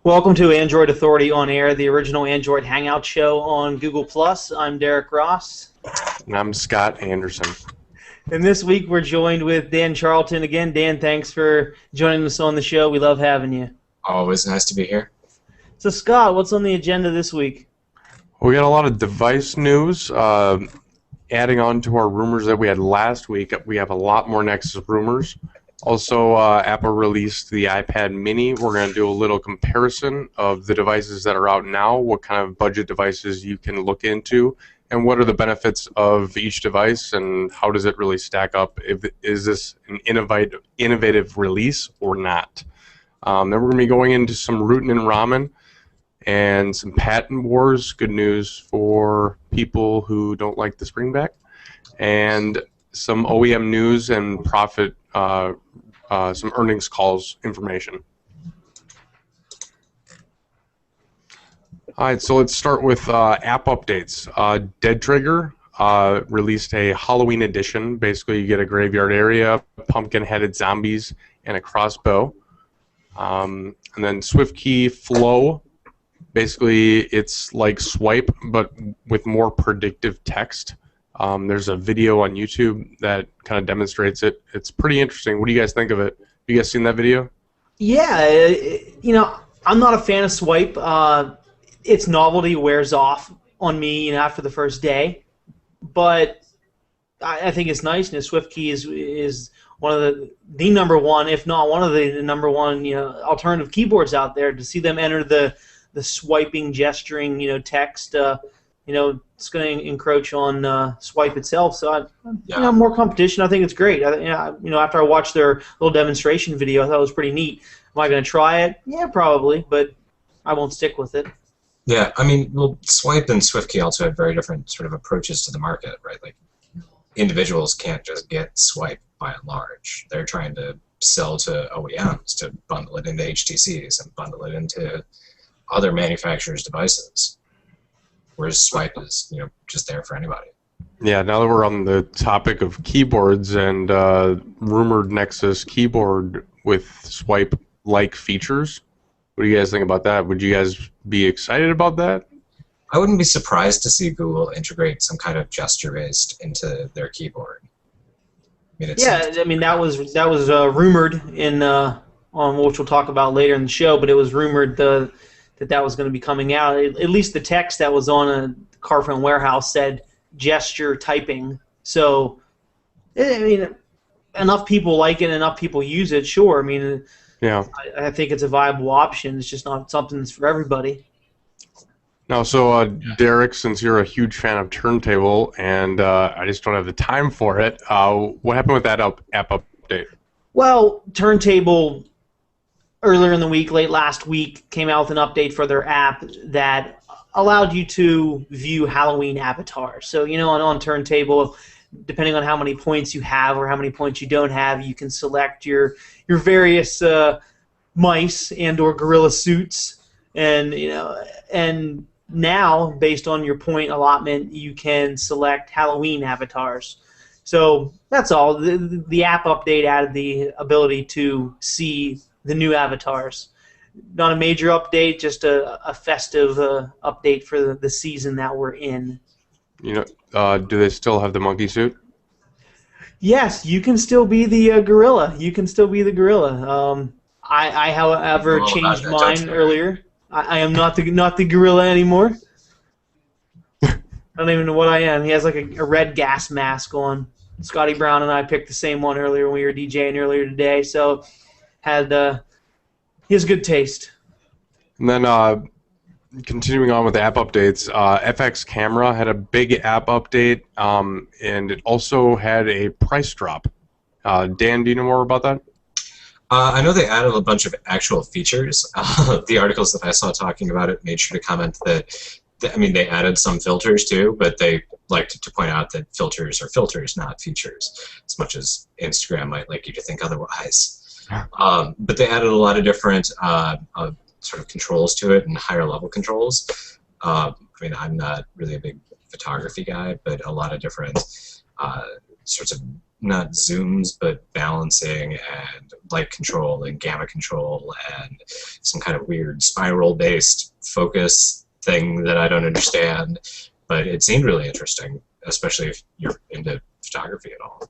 Welcome to Android Authority on Air, the original Android Hangout show on Google+. I'm Derek Ross. And I'm Scott Anderson. And this week we're joined with Dan Charlton again. Dan, thanks for joining us on the show. We love having you. Always nice to be here. So, Scott, what's on the agenda this week? We got a lot of device news. Adding on to our rumors that we had last week, we have a lot more Nexus rumors. Also, Apple released the iPad mini. We're going to do a little comparison of the devices that are out now, what kind of budget devices you can look into, and what are the benefits of each device, and how does it really stack up? Is this an innovative release or not? Then we're going to be going into some rootin' and ramen and some patent wars. Good news for people who don't like the springback. And some OEM news and profit, some earnings calls information. All right, so let's start with app updates. Dead Trigger released a Halloween edition. Basically, you get a graveyard area, pumpkin-headed zombies, and a crossbow. And then SwiftKey Flow. Basically, it's like Swipe, but with more predictive text. There's a video on YouTube that kind of demonstrates it. It's pretty interesting. What do you guys think of it? Have you guys seen that video? Yeah, I'm not a fan of Swipe. Its novelty wears off on me, after the first day. But I think it's nice. SwiftKey is one of the number one, if not one of the number one, alternative keyboards out there. To see them enter the swiping, gesturing, text, it's going to encroach on Swipe itself. So, more competition. I think it's great. After I watched their little demonstration video, I thought it was pretty neat. Am I going to try it? Yeah, probably, but I won't stick with it. Yeah, Swipe and SwiftKey also have very different sort of approaches to the market, right? Like, individuals can't just get Swipe by and large. They're trying to sell to OEMs to bundle it into HTCs and bundle it into other manufacturers' devices. Whereas Swipe is, just there for anybody. Yeah, now that we're on the topic of keyboards and rumored Nexus keyboard with Swipe-like features, what do you guys think about that? Would you guys be excited about that? I wouldn't be surprised to see Google integrate some kind of gesture-based into their keyboard. That was rumored in on which we'll talk about later in the show, but it was rumored that was going to be coming out. At least the text that was on a Carphone Warehouse said gesture typing. So, enough people like it, enough people use it. Sure, yeah. I think it's a viable option. It's just not something that's for everybody. Now, so Derek, since you're a huge fan of Turntable, and I just don't have the time for it, what happened with that app update? Well, Turntable earlier in the week, late last week, came out with an update for their app that allowed you to view Halloween avatars. So, on Turntable, depending on how many points you have or how many points you don't have, you can select your various mice and or gorilla suits, and now, based on your point allotment, you can select Halloween avatars. So that's all. The app update added the ability to see the new avatars. Not a major update, just a festive update for the season that we're in. Do they still have the monkey suit? Yes, you can still be the gorilla. You can still be the gorilla. I however, changed mine earlier. I am not the gorilla anymore. I don't even know what I am. He has like a red gas mask on. Scotty Brown and I picked the same one earlier when we were DJing earlier today. So he has good taste. And then continuing on with the app updates, FX Camera had a big app update, and it also had a price drop. Dan, do you know more about that? I know they added a bunch of actual features. The articles that I saw talking about it made sure to comment that, they added some filters too, but they liked to point out that filters are filters, not features, as much as Instagram might like you to think otherwise. But they added a lot of different sort of controls to it and higher level controls. I'm not really a big photography guy, but a lot of different sorts of not zooms, but balancing and light control and gamma control and some kind of weird spiral-based focus thing that I don't understand. But it seemed really interesting, especially if you're into photography at all.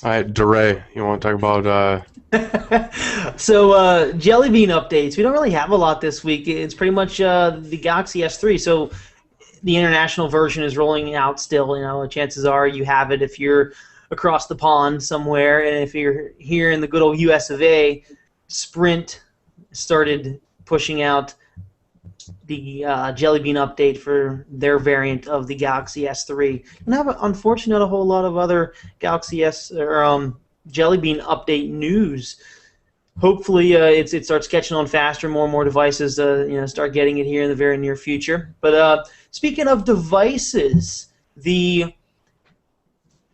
All right, DeRay, you want to talk about... So, Jelly Bean updates. We don't really have a lot this week. It's pretty much the Galaxy S3. So, the international version is rolling out still. You know, chances are you have it if you're across the pond somewhere, and if you're here in the good old US of A, Sprint started pushing out the Jelly Bean update for their variant of the Galaxy S3. And I have, unfortunately, not a whole lot of other Galaxy S or Jelly Bean update news. Hopefully, it starts catching on faster. More and more devices, start getting it here in the very near future. But speaking of devices, the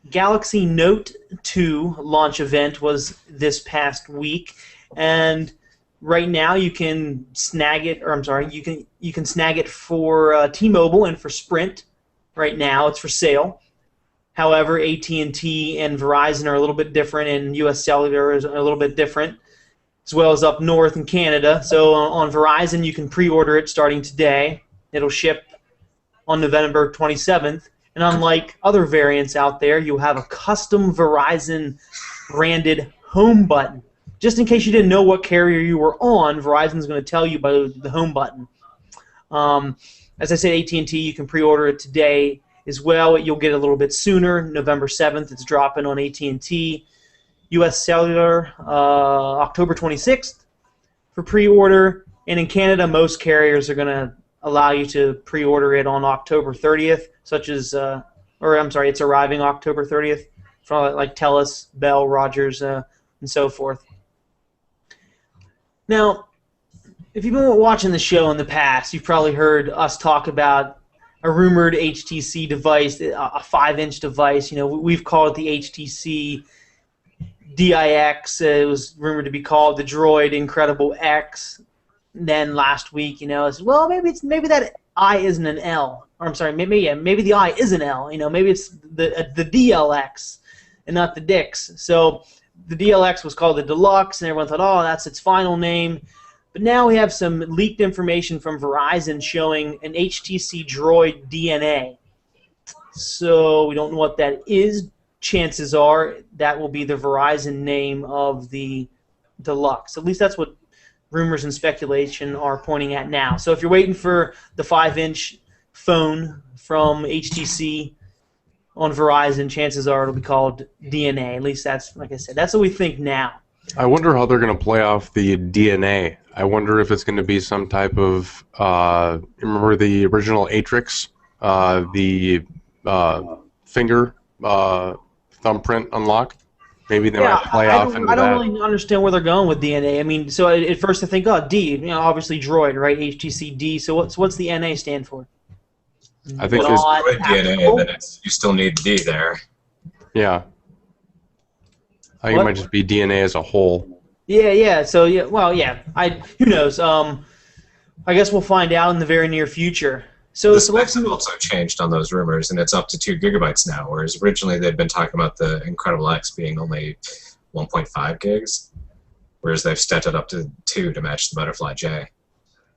Galaxy Note 2 launch event was this past week, and right now you can snag it. You can snag it for T-Mobile and for Sprint. Right now, it's for sale. However, AT&T and Verizon are a little bit different, and U.S. Cellular is a little bit different, as well as up north in Canada. So on Verizon, you can pre-order it starting today. It'll ship on November 27th. And unlike other variants out there, you'll have a custom Verizon-branded home button. Just in case you didn't know what carrier you were on, Verizon's going to tell you by the home button. As I said, AT&T, you can pre-order it today as well. You'll get it a little bit sooner. November 7th, it's dropping on AT&T. U.S. Cellular, October 26th for pre-order. And in Canada, most carriers are going to allow you to pre-order it on October 30th, it's arriving October 30th, from like TELUS, Bell, Rogers, and so forth. Now, if you've been watching the show in the past, you've probably heard us talk about a rumored HTC device, a 5-inch device. You know, we've called it the HTC DIX. It was rumored to be called the Droid Incredible X. And then last week, maybe that I isn't an L. Or I'm sorry, maybe the I is an L. Maybe it's the DLX and not the Dix. So the DLX was called the Deluxe, and everyone thought, oh, that's its final name. But now we have some leaked information from Verizon showing an HTC Droid DNA. So we don't know what that is. Chances are that will be the Verizon name of the Deluxe. At least that's what rumors and speculation are pointing at now. So if you're waiting for the 5-inch phone from HTC on Verizon, chances are it'll be called DNA. At least that's, like I said, that's what we think now. I wonder how they're going to play off the DNA. I wonder if it's going to be some type of, remember the original Atrix, the finger thumbprint unlock? Maybe they might play off into that. I don't really understand where they're going with DNA. I mean, so at first I think, oh, D, obviously Droid, right? HTC D. So what's the NA stand for? I think there's Droid DNA, then you still need D there. Yeah. I think it might just be DNA as a whole. Yeah. So who knows? I guess we'll find out in the very near future. The specs have also changed on those rumors, and it's up to 2 gigabytes now, whereas originally they'd been talking about the Incredible X being only 1.5 gigs, whereas they've stepped it up to 2 to match the Butterfly J.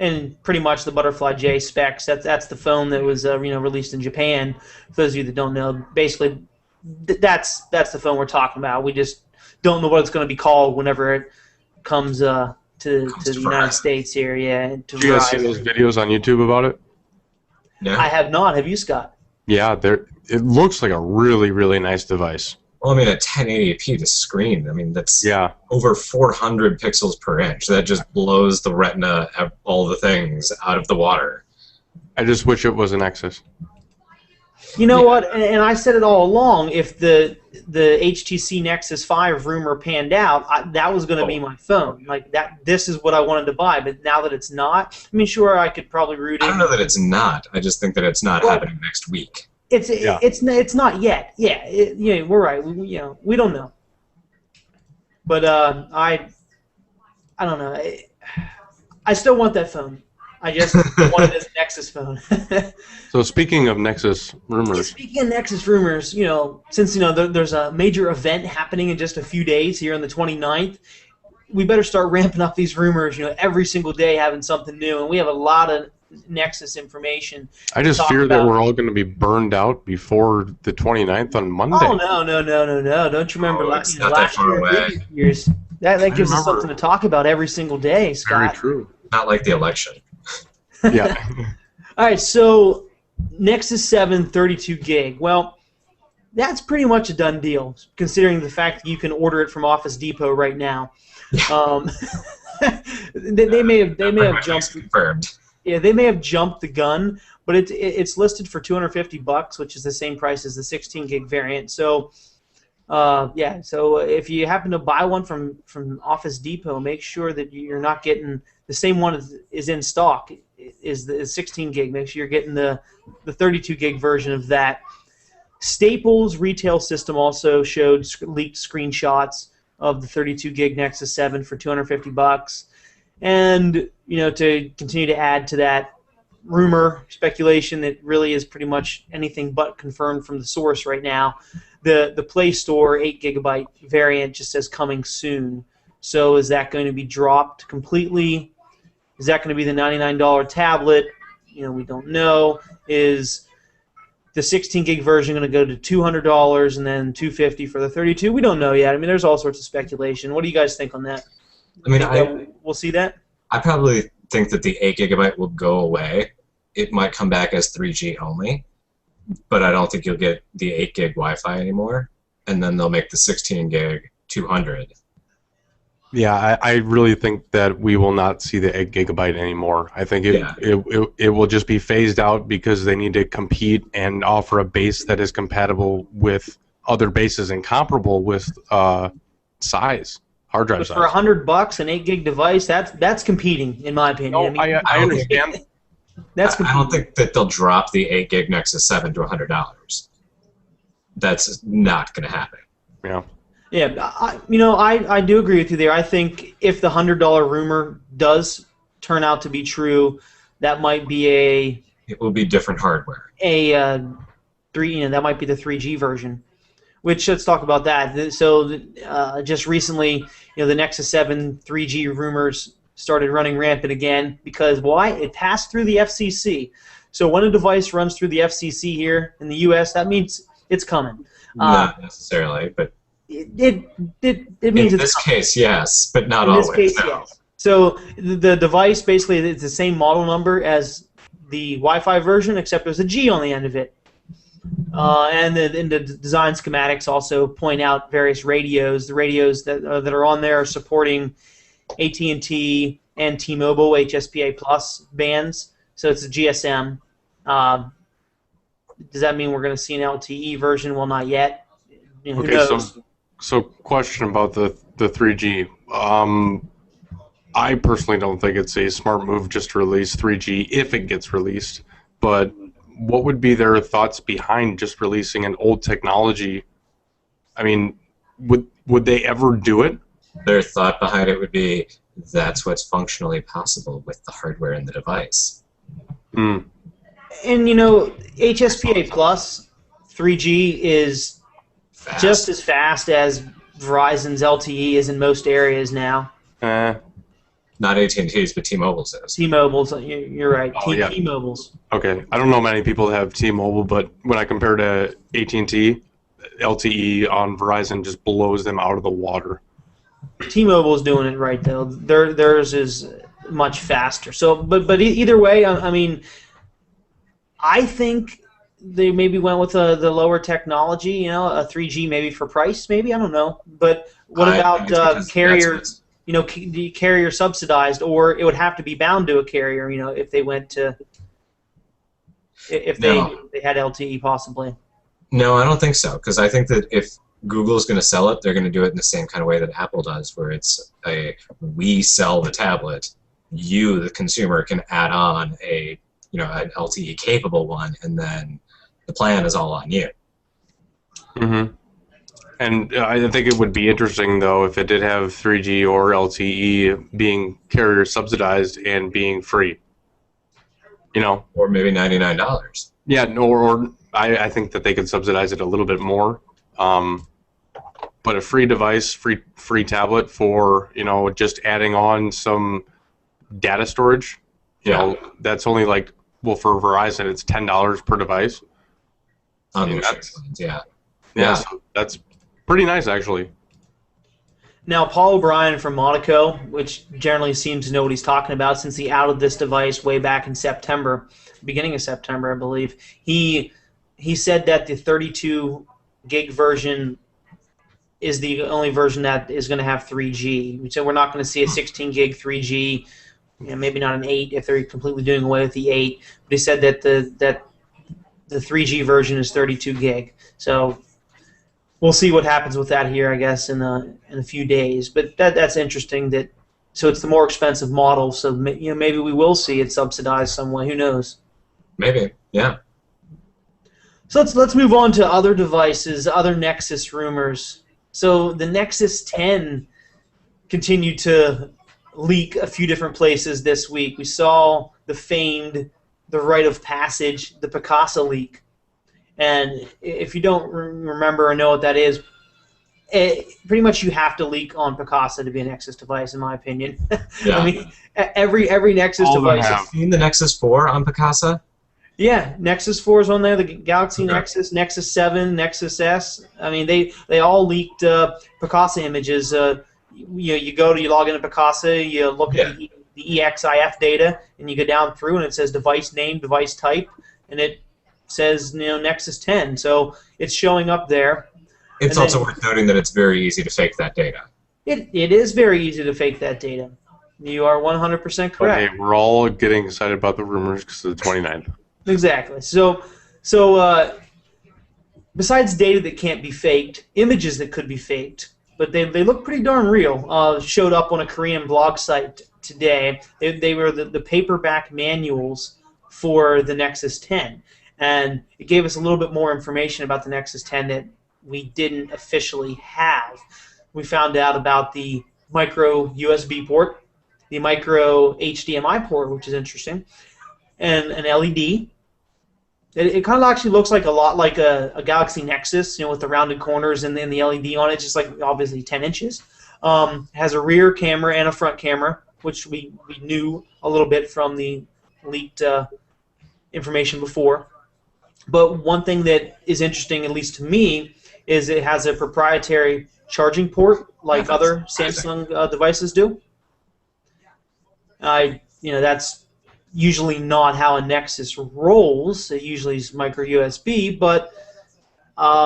And pretty much the Butterfly J specs. That's the phone that was released in Japan. For those of you that don't know, basically that's the phone we're talking about. We just don't know what it's going to be called whenever it comes to the United States here. Yeah. Did you guys see those videos on YouTube about it? No. I have not. Have you, Scott? Yeah, it looks like a really, really nice device. Well, I mean, a 1080p to screen. I mean, that's over 400 pixels per inch. That just blows the Retina, all the things, out of the water. I just wish it was an Nexus. You know what? And I said it all along. If the HTC Nexus 5 rumor panned out, that was going to be my phone. Like that. This is what I wanted to buy. But now that it's not, I mean, sure, I could probably root it. I don't know that it's not. I just think that it's not happening next week. It's not yet. Yeah, we're right. We don't know. But I don't know. I still want that phone. I just wanted this Nexus phone. So speaking of Nexus rumors, Speaking of Nexus rumors, since there's a major event happening in just a few days here on the 29th, we better start ramping up these rumors. Every single day having something new, and we have a lot of Nexus information. I just fear that we're all going to be burned out before the 29th on Monday. Oh no! Don't you remember last year, years? That gives us something to talk about every single day, Scott. Very true. Not like the election. Yeah. All right, so Nexus 7 32 gig. Well, that's pretty much a done deal, considering the fact that you can order it from Office Depot right now. They may have jumped. Confirmed. Yeah, they may have jumped the gun, but it's listed for $250, which is the same price as the 16 gig variant. So, yeah. So if you happen to buy one from Office Depot, make sure that you're not getting the same one is in stock. Is the 16 gig? Make sure you're getting the 32 gig version of that. Staples retail system also showed leaked screenshots of the 32 gig Nexus 7 for $250. And to continue to add to that rumor speculation that really is pretty much anything but confirmed from the source right now, the Play Store 8 gigabyte variant just says coming soon. So is that going to be dropped completely? Is that going to be the $99 tablet? We don't know. Is the 16 gig version going to go to $200 and then $250 for the 32? We don't know yet. I mean, there's all sorts of speculation. What do you guys think on that? I mean, we'll see that. I probably think that the 8 gigabyte will go away. It might come back as 3G only, but I don't think you'll get the 8 gig Wi-Fi anymore. And then they'll make the 16 gig 200. Yeah, I really think that we will not see the 8 gigabyte anymore. I think it will just be phased out because they need to compete and offer a base that is compatible with other bases and comparable with size, hard drive size. For $100, an 8 gig device, that's competing, in my opinion. No, I understand. I don't think that they'll drop the 8 gig Nexus 7 to $100. That's not going to happen. Yeah. Yeah, I do agree with you there. I think if the $100 rumor does turn out to be true, that might be it will be different hardware. That might be the 3G version. Which, let's talk about that. So just recently, the Nexus 7 3G rumors started running rampant again because why? It passed through the FCC. So when a device runs through the FCC here in the U.S., that means it's coming. Not necessarily, but it means in this case, yes, but not always. In this case, no. Yes. So the device basically is the same model number as the Wi-Fi version, except there's a G on the end of it. And the design schematics also point out various radios. The radios that are on there are supporting AT&T and T-Mobile HSPA Plus bands. So it's a GSM. Does that mean we're going to see an LTE version? Well, not yet. Who knows? So question about the 3G. I personally don't think it's a smart move just to release 3G if it gets released. But what would be their thoughts behind just releasing an old technology? I mean, would they ever do it? Their thought behind it would be that's what's functionally possible with the hardware in the device. Mm. And HSPA Plus 3G is fast. Just as fast as Verizon's LTE is in most areas now. Not AT&T's, but T-Mobile's is. T-Mobile's, you're right. Yeah. T-Mobile's. Okay, I don't know many people that have T-Mobile, but when I compare to AT&T, LTE on Verizon just blows them out of the water. T-Mobile's doing it right though. Theirs is much faster. So, but either way, I mean, I think they maybe went with the lower technology. A 3G maybe for price, maybe, I don't know. But what about carrier? The carrier subsidized, or it would have to be bound to a carrier. If they went to, if they had LTE possibly. No, I don't think so, because I think that if Google's going to sell it, they're going to do it in the same kind of way that Apple does, where it's we sell the tablet, you, the consumer, can add on an LTE capable one, and then the plan is all on you. Mm-hmm. And I think it would be interesting, though, if it did have 3G or LTE being carrier subsidized and being free. You know, or maybe $99. yeah, no, or I think that they could subsidize it a little bit more. But a free device, free tablet for, you know, just adding on some data storage. You know, that's only like, well, for Verizon, it's $10 per device. On the plans, yeah, so that's pretty nice, actually. Now, Paul O'Brien from Monaco, which generally seems to know what he's talking about since he outed this device way back in September, beginning of September, I believe, he said that the 32 gig version is the only version that is going to have 3G. So we're not going to see a 16 gig 3G, you know, maybe not an 8 if they're completely doing away with the 8. But he said that the 3G version is 32 gig. So we'll see what happens with that here, I guess, in a few days. But that's interesting. So it's the more expensive model. So you know, maybe we will see it subsidized some way. Who knows? Maybe, yeah. So let's move on to other devices, other Nexus rumors. So the Nexus 10 continued to leak a few different places this week. We saw the famed, the rite of passage, the Picasa leak. And if you don't remember or know what that is, pretty much you have to leak on Picasa to be a Nexus device, in my opinion. Yeah. I mean, every Nexus device. Have you seen the Nexus 4 on Picasa? Yeah, Nexus 4 is on there, the Galaxy Nexus, Nexus 7, Nexus S. I mean, they all leaked Picasa images. You log into Picasa, you look at the EXIF data, and you go down through, and it says device name, device type, and it says, you know, Nexus 10. So it's showing up there. It's also worth noting that it's very easy to fake that data. It is very easy to fake that data. You are 100% correct. Okay, we're all getting excited about the rumors because of the 29th. Exactly. So besides data that can't be faked, images that could be faked, but they look pretty darn real, showed up on a Korean blog site today. They were the paperback manuals for the Nexus 10. And it gave us a little bit more information about the Nexus 10 that we didn't officially have. We found out about the micro USB port, the micro HDMI port, which is interesting, and an LED. It kind of actually looks like a lot like a Galaxy Nexus, you know, with the rounded corners and then the LED on it, just like obviously 10 inches. Has a rear camera and a front camera, which we knew a little bit from the leaked information before. But one thing that is interesting, at least to me, is it has a proprietary charging port like other Samsung devices do. That's usually not how a Nexus rolls. It usually is micro USB, but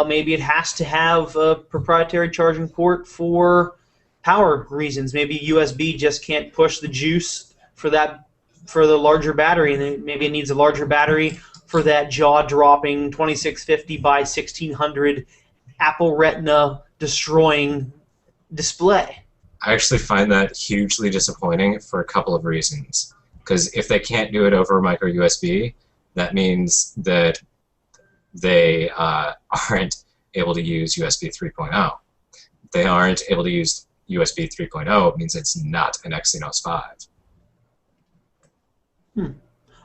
maybe it has to have a proprietary charging port for power reasons. Maybe USB just can't push the juice for the larger battery, and maybe it needs a larger battery for that jaw-dropping 2650 by 1600 Apple Retina destroying display. I actually find that hugely disappointing for a couple of reasons. Because if they can't do it over micro USB, that means that they aren't able to use USB 3.0. If they aren't able to use USB 3.0, it means it's not an Exynos 5.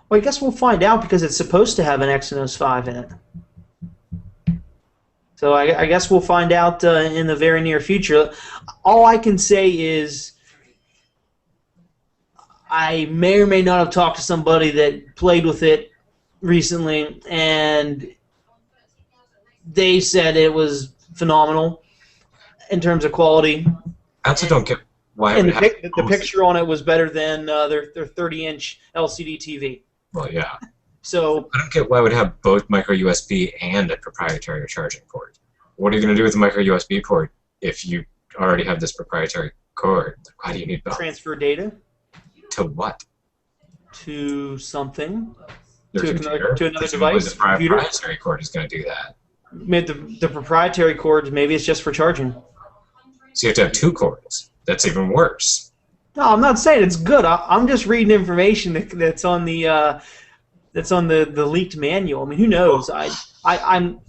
Well, I guess we'll find out because it's supposed to have an Exynos 5 in it. So I guess we'll find out in the very near future. All I can say is I may or may not have talked to somebody that played with it recently, and they said it was phenomenal in terms of quality. I also don't get why. And the picture on it was better than their 30-inch LCD TV. Well, yeah. So I don't get why it would have both micro USB and a proprietary charging port. What are you going to do with the micro USB port if you already have this proprietary cord? Why do you need both? Transfer data. To what? To something. To another device. The proprietary cord is going to do that. The proprietary cord, maybe it's just for charging. So you have to have two cords. That's even worse. No, I'm not saying it's good. I'm just reading information that's on the leaked manual. I mean, who knows? I'm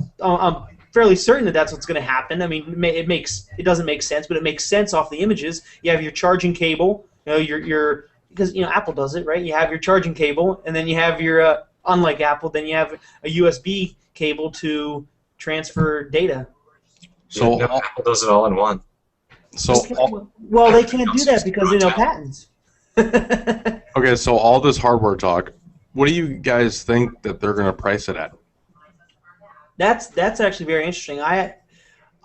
fairly certain that that's what's going to happen. I mean, it doesn't make sense, but it makes sense off the images. You have your charging cable. You know, your because Apple does it, right? You have your charging cable, and then you have your unlike Apple, then you have a USB cable to transfer data. So no, Apple does it all in one. So well, they can't do that because patents. okay, so all this hardware talk, what do you guys think that they're going to price it at? That's actually very interesting.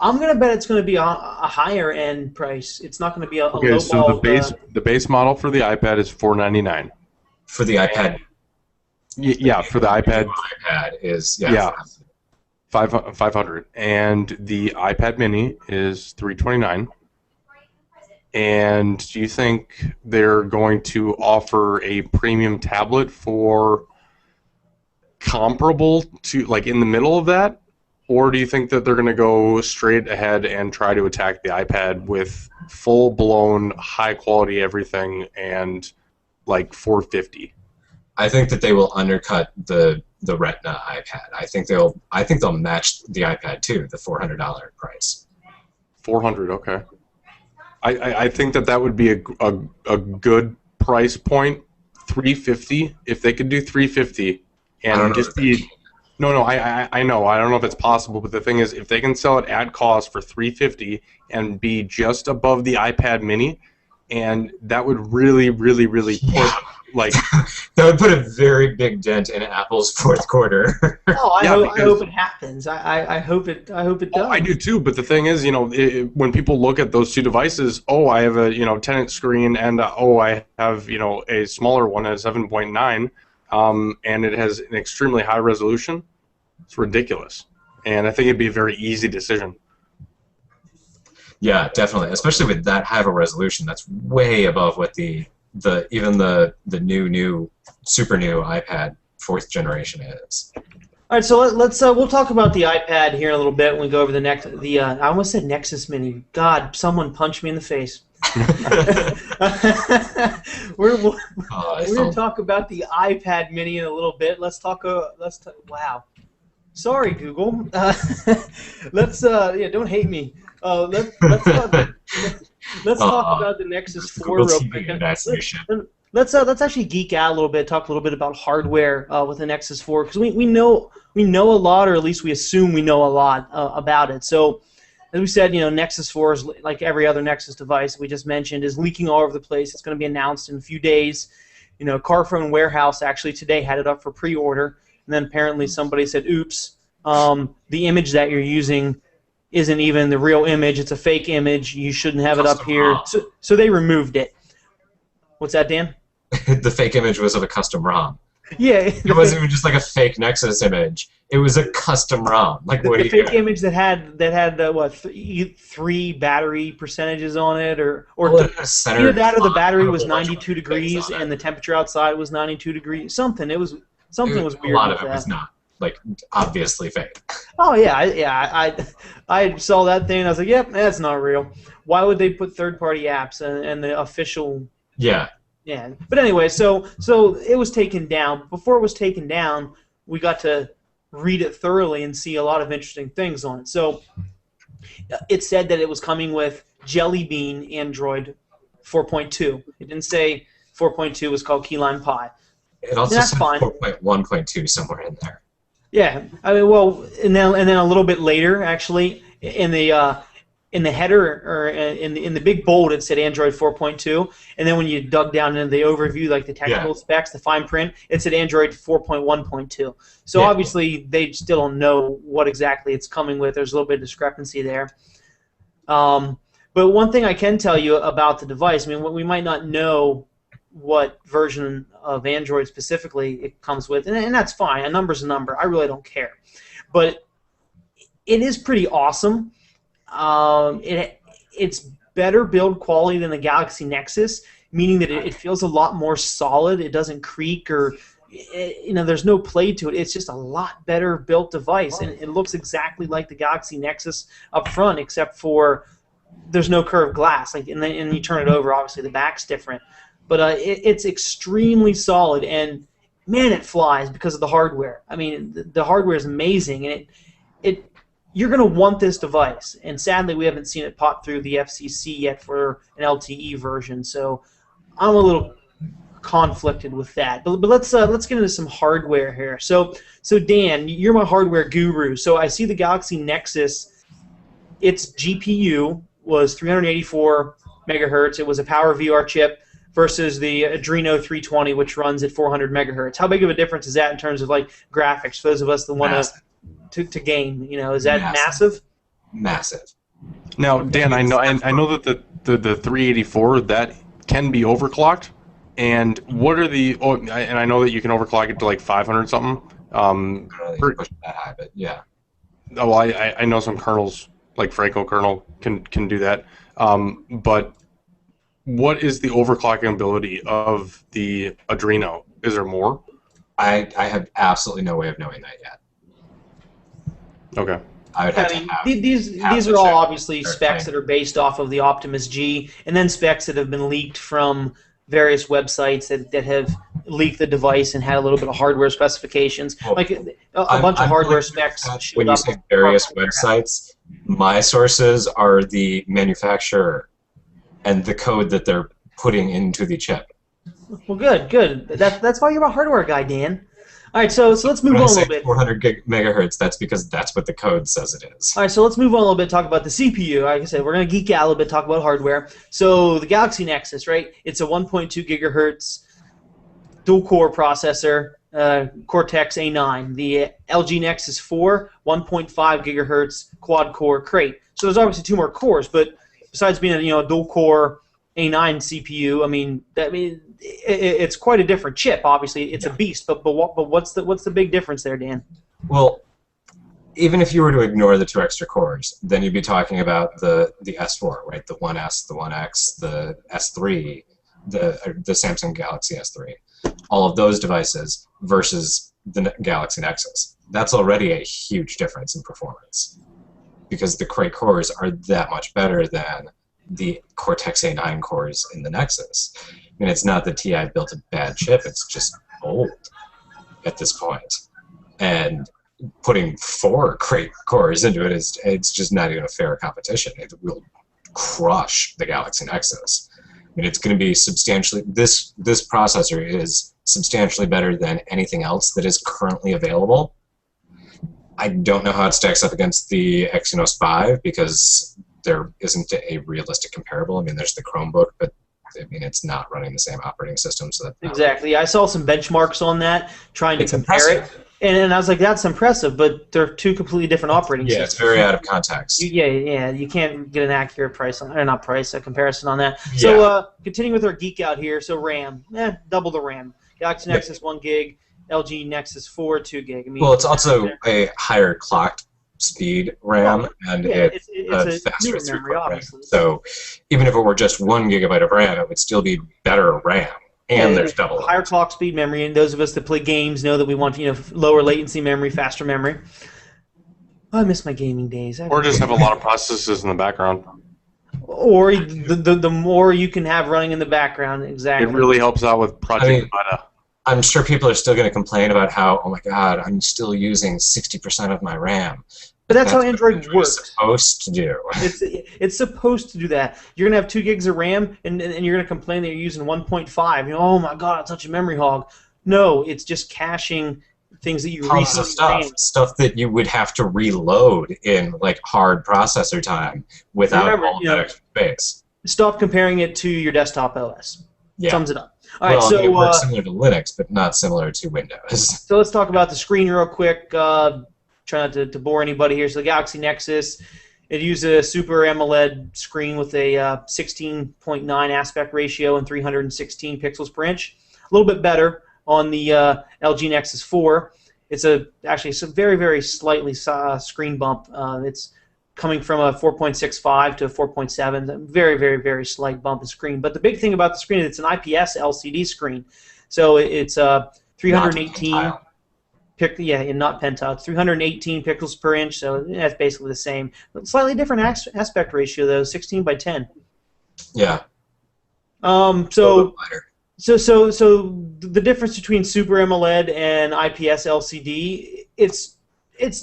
I'm gonna bet it's gonna be a higher end price. It's not gonna be a okay. So the base model for the iPad is $499. For the iPad. Yeah, for the iPad. iPad is 500, and the iPad Mini is $329. And do you think they're going to offer a premium tablet for comparable to, like, in the middle of that? Or do you think that they're going to go straight ahead and try to attack the iPad with full-blown, high-quality everything and, like, $450? I think that they will undercut the Retina iPad. I think they'll match the iPad too, the $400 price. $400, okay. I think that would be a good price point. $350, if they could do $350 and just be. No, I know. I don't know if it's possible, but the thing is, if they can sell it at cost for $350 and be just above the iPad Mini, and that would really, really, really put like that would put a very big dent in Apple's fourth quarter. Oh, I hope it happens. I hope it does. Oh, I do too. But the thing is, when people look at those two devices, I have a 10-inch screen, and I have a smaller one at 7.9, and it has an extremely high resolution. It's ridiculous, and I think it'd be a very easy decision. Yeah, definitely, especially with that high of a resolution. That's way above what even the new super new iPad 4th generation is. All right, so let's we'll talk about the iPad here in a little bit when we go over I almost said Nexus Mini. God, someone punched me in the face. We're going to talk about the iPad Mini in a little bit. Wow. Sorry, Google. Don't hate me. Let's talk about the Nexus 4 real quick. Let's actually geek out a little bit, talk a little bit about hardware with the Nexus 4, because we know a lot, or at least we assume we know a lot about it. So, as we said, Nexus 4 is like every other Nexus device we just mentioned, is leaking all over the place. It's going to be announced in a few days. Carphone Warehouse actually today had it up for pre-order, and then apparently somebody said, "Oops, the image that you're using isn't even the real image. It's a fake image. You shouldn't have it up here." So they removed it. What's that, Dan? The fake image was of a custom ROM. Yeah. It wasn't even just like a fake Nexus image. It was a custom ROM. Like the fake image that had what, 3 battery percentages on it, or either that, or the battery was 92 degrees and the temperature outside was 92 degrees. Something was weird. A lot of it was not obviously fake. Oh yeah. I saw that thing and I was like, yep, that's not real. Why would they put third-party apps and the official? Yeah. Yeah. But anyway, so it was taken down. Before it was taken down, we got to read it thoroughly and see a lot of interesting things on it. So it said that it was coming with Jelly Bean Android 4.2. It didn't say 4.2 was called Key Lime Pie. It also said 4.1.2 somewhere in there. Yeah, I mean, well, and then a little bit later, actually, in the header, or in the big bold, it said Android 4.2, and then when you dug down into the overview, like the technical specs, the fine print, it said Android 4.1.2. So obviously they still don't know what exactly it's coming with. There's a little bit of discrepancy there. But one thing I can tell you about the device, I mean, we might not know what version of Android specifically it comes with, and that's fine. A number's a number. I really don't care. But it is pretty awesome. It's better build quality than the Galaxy Nexus, meaning that it feels a lot more solid. It doesn't creak, or there's no play to it. It's just a lot better built device, and it looks exactly like the Galaxy Nexus up front, except for there's no curved glass. And you turn it over, obviously the back's different. But it's extremely solid, and man, it flies because of the hardware. I mean, the hardware is amazing, and you're going to want this device. And sadly, we haven't seen it pop through the FCC yet for an LTE version. So I'm a little conflicted with that. But let's get into some hardware here. So Dan, you're my hardware guru. So I see the Galaxy Nexus. Its GPU was 384 megahertz. It was a Power VR chip versus the Adreno 320, which runs at 400 megahertz. How big of a difference is that in terms of like graphics for those of us that want to game? You know, is that massive? Massive. Now, Dan, I know that the 384 that can be overclocked. And what are the? Oh, and I know that you can overclock it to like 500 something. I don't really push that high, but yeah. Oh, well, I know some kernels like Franco kernel can do that. But what is the overclocking ability of the Adreno? Is there more? I have absolutely no way of knowing that yet. Okay. I would have to have these are all obviously specs that are based off of the Optimus G, and then specs that have been leaked from various websites that have leaked the device and had a little bit of hardware specifications, like a bunch of hardware specs. When you say various websites, my sources are the manufacturer and the code that they're putting into the chip. Well, good. That's why you're a hardware guy, Dan. All right, so let's move on a little bit. 400 megahertz, that's because that's what the code says it is. All right, so let's move on a little bit, talk about the CPU. Like I said, we're going to geek out a little bit, talk about hardware. So the Galaxy Nexus, right? It's a 1.2 gigahertz dual-core processor, Cortex A9. The LG Nexus 4, 1.5 gigahertz quad-core crate. So there's obviously two more cores, but besides being a dual-core A9 CPU, it's quite a different chip. Obviously, it's a beast. But what's the big difference there, Dan? Well, even if you were to ignore the 2 extra cores, then you'd be talking about the S4, right? The 1S, the 1X, the S3, the Samsung Galaxy S3, all of those devices versus the Galaxy Nexus. That's already a huge difference in performance because the Cray cores are that much better than the Cortex A9 cores in the Nexus. I mean, it's not that TI built a bad chip, it's just old at this point. And putting 4 Cray cores into it it's just not even a fair competition. It will crush the Galaxy Nexus. I mean, it's going to be substantially, this processor is substantially better than anything else that is currently available. I don't know how it stacks up against the Exynos 5 because there isn't a realistic comparable. I mean, there's the Chromebook, but I mean, it's not running the same operating system. So exactly. I saw some benchmarks on that, trying to compare it. And I was like, that's impressive, but they're two completely different operating systems. Yeah, it's very out of context. You can't get an accurate comparison on that. Yeah. So continuing with our geek out here, so RAM, double the RAM. Galaxy Nexus 1 gig, LG Nexus 4 2 gig. I mean, well, it's also a higher clocked speed RAM, and it's a faster memory, obviously. So even if it were just 1 gigabyte of RAM, it would still be better RAM. And there's double higher clock speed memory, and those of us that play games know that we want lower latency memory, faster memory. Oh, I miss my gaming days. Or just have a lot of processes in the background. Or the more you can have running in the background, exactly. It really helps out with Project Beta. I'm sure people are still going to complain about how, oh my God, I'm still using 60% of my RAM. But that's how Android works. It's supposed to do. It's supposed to do that. You're going to have 2 gigs of RAM, and you're going to complain that you're using 1.5. Oh my God, it's such a memory hog. No, it's just caching things that you recently stuff that you would have to reload in like hard processor time without all of that extra space. Stop comparing it to your desktop OS. Yeah. Sums it up. All right, so it works similar to Linux, but not similar to Windows. So let's talk about the screen real quick. Try not to bore anybody here. So the Galaxy Nexus, it uses a Super AMOLED screen with a 16.9 aspect ratio and 316 pixels per inch. A little bit better on the LG Nexus 4. It's actually a very, very slightly screen bump. It's coming from a 4.65 to a 4.7. Very, very, very slight bump in screen. But the big thing about the screen is it's an IPS LCD screen. So it's 318. Not pentile. It's 318 pixels per inch, so that's basically the same. But slightly different aspect ratio though, 16 by 10. Yeah. So the difference between Super AMOLED and IPS LCD, it's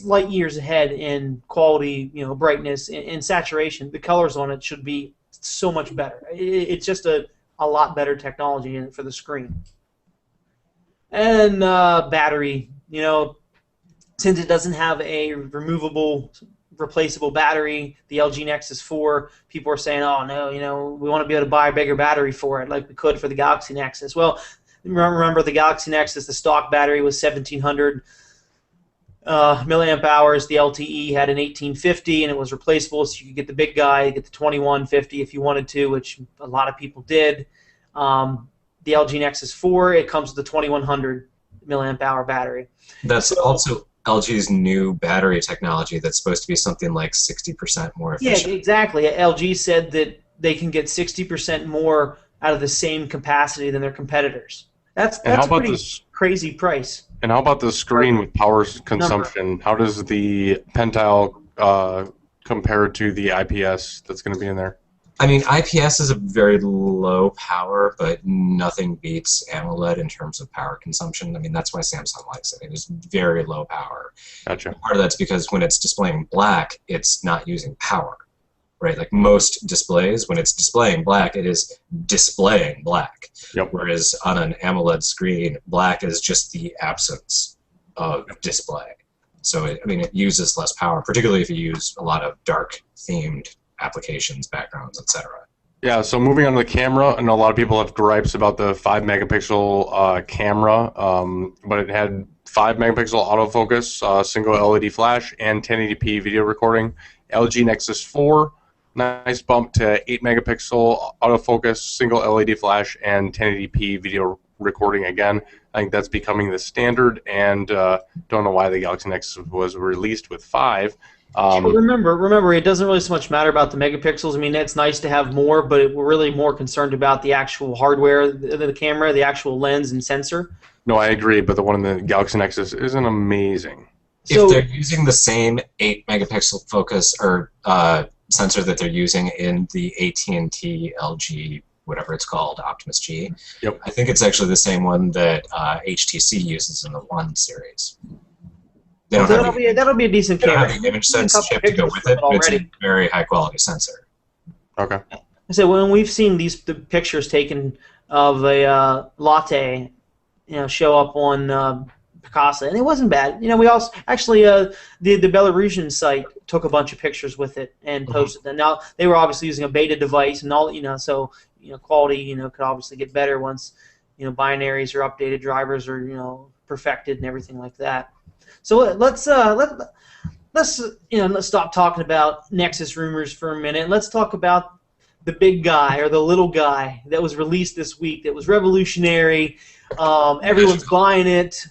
light years ahead in quality, brightness and saturation. The colors on it should be so much better. It's just a a lot better technology in it for the screen. And battery, since it doesn't have a removable, replaceable battery, the LG Nexus 4, people are saying, oh no, we want to be able to buy a bigger battery for it like we could for the Galaxy Nexus. Well, remember the Galaxy Nexus, the stock battery was 1700 milliamp hours. The LTE had an 1850, and it was replaceable, so you could get the big guy, get the 2150 if you wanted to, which a lot of people did. The LG Nexus 4, it comes with a 2100 milliamp hour battery. That's also LG's new battery technology that's supposed to be something like 60% more efficient. Yeah, exactly. LG said that they can get 60% more out of the same capacity than their competitors. That's a pretty crazy price. And how about the screen with power consumption? How does the Pentile compare to the IPS that's going to be in there? I mean, IPS is a very low power, but nothing beats AMOLED in terms of power consumption. I mean, that's why Samsung likes it. It is very low power. Gotcha. Part of that's because when it's displaying black, it's not using power, right? Like most displays, when it's displaying black, it is displaying black. Yep. Whereas on an AMOLED screen, black is just the absence of display. So, it uses less power, particularly if you use a lot of dark-themed applications, backgrounds, etc. Yeah, so moving on to the camera, I know a lot of people have gripes about the 5-megapixel camera, but it had 5-megapixel autofocus, single LED flash, and 1080p video recording. LG Nexus 4, nice bump to 8-megapixel autofocus, single LED flash, and 1080p video recording again. I think that's becoming the standard, and don't know why the Galaxy Nexus was released with 5. But remember, it doesn't really so much matter about the megapixels. I mean, it's nice to have more, but we're really more concerned about the actual hardware, the camera, the actual lens and sensor. No, I agree, but the one in the Galaxy Nexus isn't amazing. If they're using the same 8-megapixel focus or sensor that they're using in the AT&T LG, whatever it's called, Optimus G, yep. I think it's actually the same one that HTC uses in the One series. That'll be a decent camera. They don't have the image sense chip to go with it, but it's a very high-quality sensor. Okay. So when we've seen the pictures taken of a latte, show up on Picasa, and it wasn't bad. We also actually the Belarusian site took a bunch of pictures with it and posted them. Now they were obviously using a beta device and all, so quality could obviously get better once binaries are updated, drivers are perfected, and everything like that. So let's stop talking about Nexus rumors for a minute. Let's talk about the big guy or the little guy that was released this week. That was revolutionary. Everyone's buying it.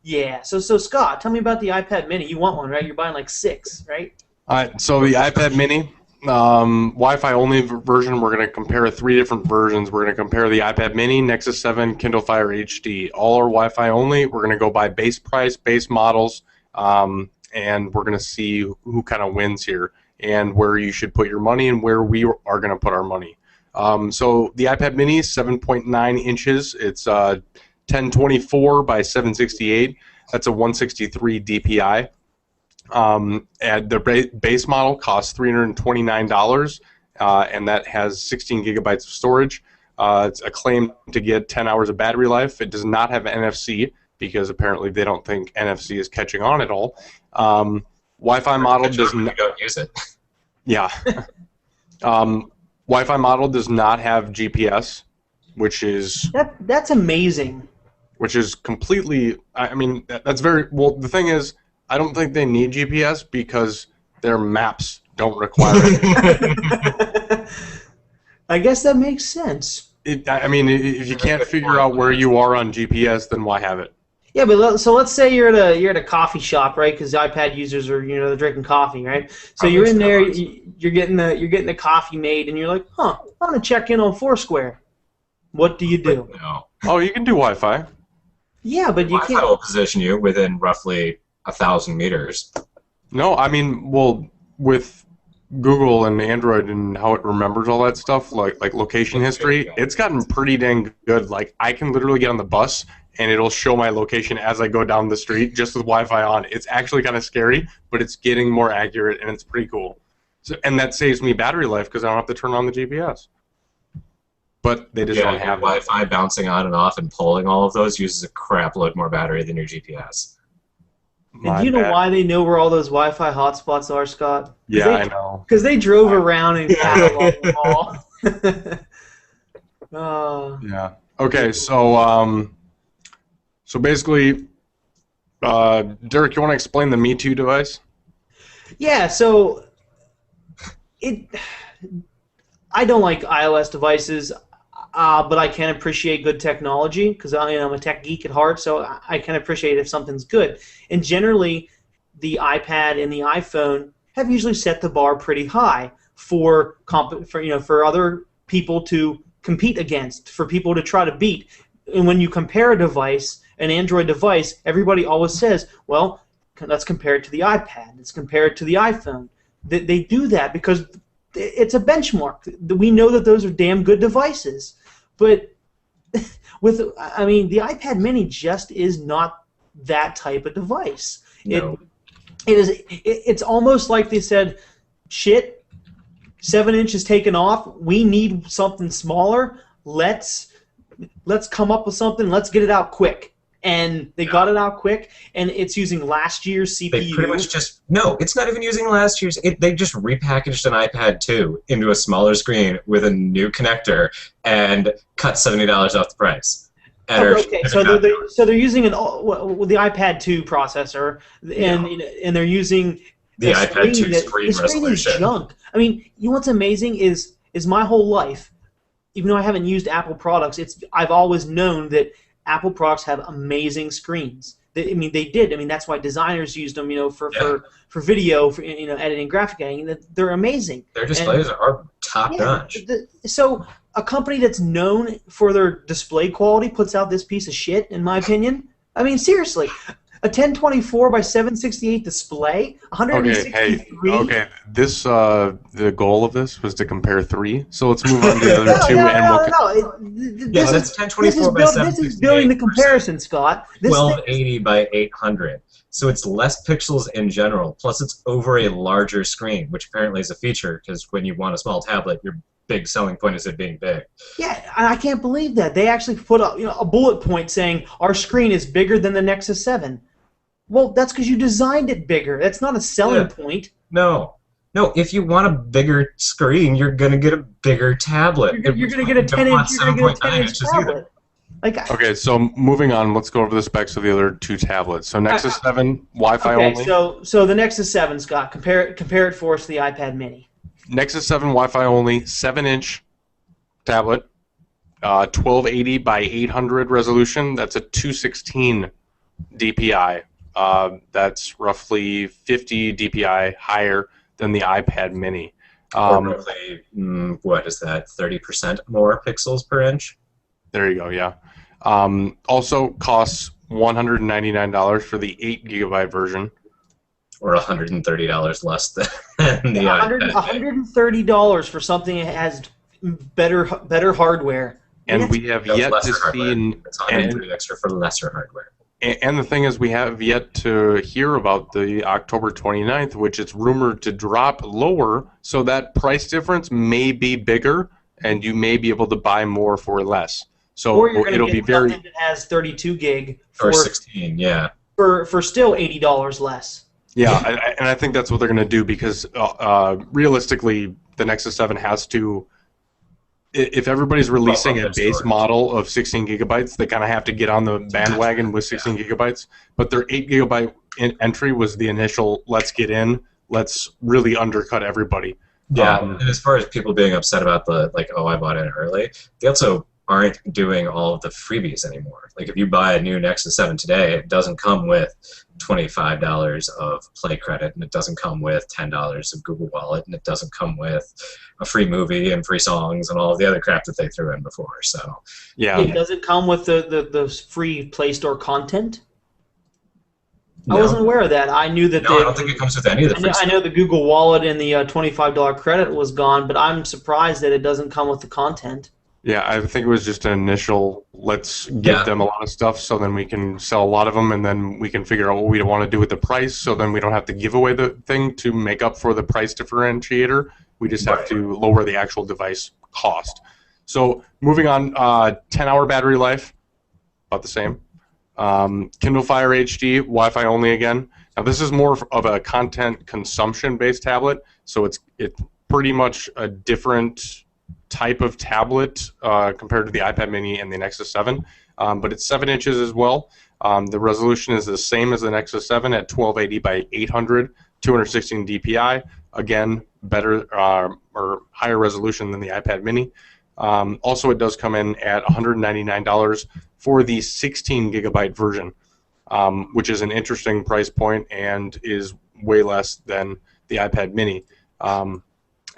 Yeah. So Scott, tell me about the iPad Mini. You want one, right? You're buying like 6, right? All right. So the iPad Mini, Wi-Fi only version. We're going to compare 3 different versions. We're going to compare the iPad Mini, Nexus 7, Kindle Fire HD. All are Wi-Fi only. We're going to go by base price, base models, and we're going to see who kind of wins here and where you should put your money and where we are going to put our money. So the iPad Mini is 7.9 inches. It's 1024 by 768. That's a 163 DPI. And the base model costs $329, and that has 16 gigabytes of storage. It's a claim to get 10 hours of battery life. It does not have NFC because apparently they don't think NFC is catching on at all. Wi-Fi model does not. Don't use it. Yeah. Wi-Fi model does not have GPS, which is that's amazing. Which is completely. I mean, that's very well. The thing is, I don't think they need GPS because their maps don't require it. I guess that makes sense. I mean, if you can't figure out where you are on GPS, then why have it? Yeah, but so let's say you're at a coffee shop, right? Because iPad users are they're drinking coffee, right? So you're in there, you're getting the coffee made, and you're like, I want to check in on Foursquare. What do you do? No. Oh, you can do Wi-Fi. Yeah, but you can't. Wi-Fi will position you within roughly 1,000 meters. No, I mean, well, with Google and Android and how it remembers all that stuff, like location history, it's gotten pretty dang good. Like, I can literally get on the bus and it'll show my location as I go down the street just with Wi-Fi on. It's actually kind of scary, but it's getting more accurate and it's pretty cool. So, and that saves me battery life because I don't have to turn on the GPS. but they just don't have Wi-Fi bouncing on and off and pulling all of those uses a crap load more battery than your GPS. And do you know why they know where all those Wi-Fi hotspots are, Scott? Yeah, I know. Because they drove around and cataloged them all. Yeah. Okay, so basically, Derek, you want to explain the Me Too device? Yeah, so I don't like iOS devices, but I can appreciate good technology because I'm a tech geek at heart, so I can appreciate if something's good. And generally, the iPad and the iPhone have usually set the bar pretty high for other people to compete against, for people to try to beat. And when you compare a device, an Android device, everybody always says, well, let's compare it to the iPad. Let's compare it to the iPhone. They do that because it's a benchmark. We know that those are damn good devices. But the iPad Mini just is not that type of device. No. It's almost like they said, shit, 7-inch is taken off. We need something smaller. Let's come up with something. Let's get it out quick. And they got it out quick, and it's using last year's CPU. They pretty much just... No, it's not even using last year's. They just repackaged an iPad 2 into a smaller screen with a new connector and cut $70 off the price. Okay, so they're using the iPad 2 processor, and they're using the iPad 2 screen resolution. The screen is junk. I mean, you know what's amazing is my whole life, even though I haven't used Apple products, I've always known that Apple products have amazing screens. They did. That's why designers used them, for video, for editing, graphic editing. They're amazing. Their displays are top notch. So a company that's known for their display quality puts out this piece of shit, in my opinion. Seriously. A 1024 by 768 display, 163. Okay. This the goal of this was to compare 3. So let's move on to the other 2. That's 1024 by 768. This is building the comparison, Scott. 1280 by 800. So it's less pixels in general. Plus, it's over a larger screen, which apparently is a feature because when you want a small tablet, your big selling point is it being big. Yeah, I can't believe that they actually put a bullet point saying our screen is bigger than the Nexus 7. Well, that's because you designed it bigger. That's not a selling point. No, if you want a bigger screen, you're going to get a bigger tablet. You're going to get a 10-inch tablet. Okay, so moving on, let's go over the specs of the other 2 tablets. So Nexus 7, Wi-Fi only. So the Nexus 7, Scott, compare it for us to the iPad Mini. Nexus 7 Wi-Fi only, 7-inch tablet, 1280 by 800 resolution. That's a 216 DPI. That's roughly 50 DPI higher than the iPad Mini. Or roughly, what is that, 30% more pixels per inch? There you go, yeah. Also costs $199 for the 8GB version. Or $130 less than the iPad. $130 for something that has better hardware. And we have yet to see... It's $130 extra for lesser hardware. And the thing is, we have yet to hear about the October 29th, which is rumored to drop lower, so that price difference may be bigger, and you may be able to buy more for less. So it'll be very... that has 32 gig or 16, yeah. For still $80 less. Yeah, and I think that's what they're going to do because realistically, the Nexus 7 has to... If everybody's releasing a base model of 16 gigabytes, they kind of have to get on the bandwagon with 16 gigabytes. But their 8 gigabyte entry was the initial, let's get in, let's really undercut everybody. Yeah, and as far as people being upset about the, I bought it early, they also aren't doing all of the freebies anymore. Like, if you buy a new Nexus 7 today, it doesn't come with $25 of Play credit, and it doesn't come with $10 of Google Wallet, and it doesn't come with a free movie and free songs and all of the other crap that they threw in before. So yeah, it doesn't come with the free Play Store content. No. I wasn't aware of that. I knew that. No, I don't think it comes with any of the free stuff. I know the Google Wallet and the $25 credit was gone, but I'm surprised that it doesn't come with the content. Yeah, I think it was just an initial, let's give them a lot of stuff so then we can sell a lot of them and then we can figure out what we want to do with the price so then we don't have to give away the thing to make up for the price differentiator. We just have to lower the actual device cost. So moving on, 10-hour battery life, about the same. Kindle Fire HD, Wi-Fi only again. Now this is more of a content consumption-based tablet, so it's pretty much a different type of tablet compared to the iPad Mini and the Nexus 7, but it's 7 inches as well. The resolution is the same as the Nexus 7 at 1280 by 800, 216 DPI. Again, better or higher resolution than the iPad Mini. Also, it does come in at $199 for the 16 gigabyte version, which is an interesting price point and is way less than the iPad Mini.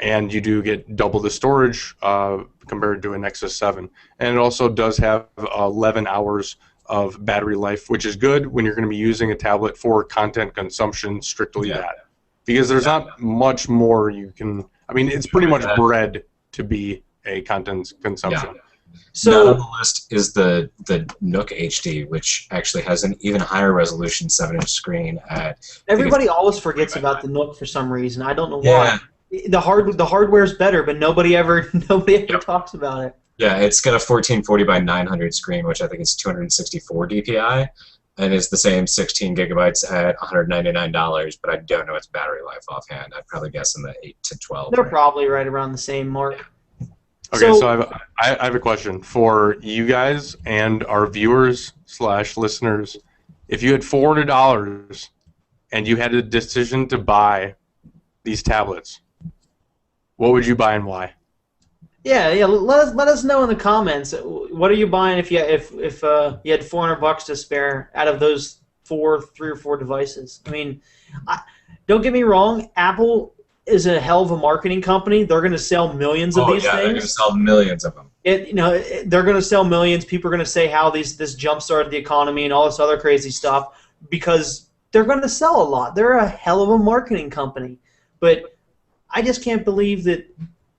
And you do get double the storage compared to a Nexus 7. And it also does have 11 hours of battery life, which is good when you're going to be using a tablet for content consumption, strictly that. Because there's not much more you can... I mean, it's pretty much bred to be a content consumption. Yeah. So on the list is the Nook HD, which actually has an even higher resolution 7-inch screen. Everybody always forgets about the Nook for some reason. I don't know why. The hardware's better, but nobody ever talks about it. Yeah, it's got a 1440 by 900 screen, which I think is 264 DPI, and it's the same 16 gigabytes at $199. But I don't know its battery life offhand. I'd probably guess in the 8 to 12. They're probably right around the same mark. Okay, so I have a question for you guys and our viewers / listeners. If you had $400 and you had a decision to buy these tablets, what would you buy and why? Yeah. Let us know in the comments. What are you buying if you had $400 to spare out of those 3 or 4 devices? I mean, don't get me wrong. Apple is a hell of a marketing company. They're going to sell millions of these things. They're going to sell millions of them. They're going to sell millions. People are going to say how this jump-started the economy and all this other crazy stuff because they're going to sell a lot. They're a hell of a marketing company. But I just can't believe that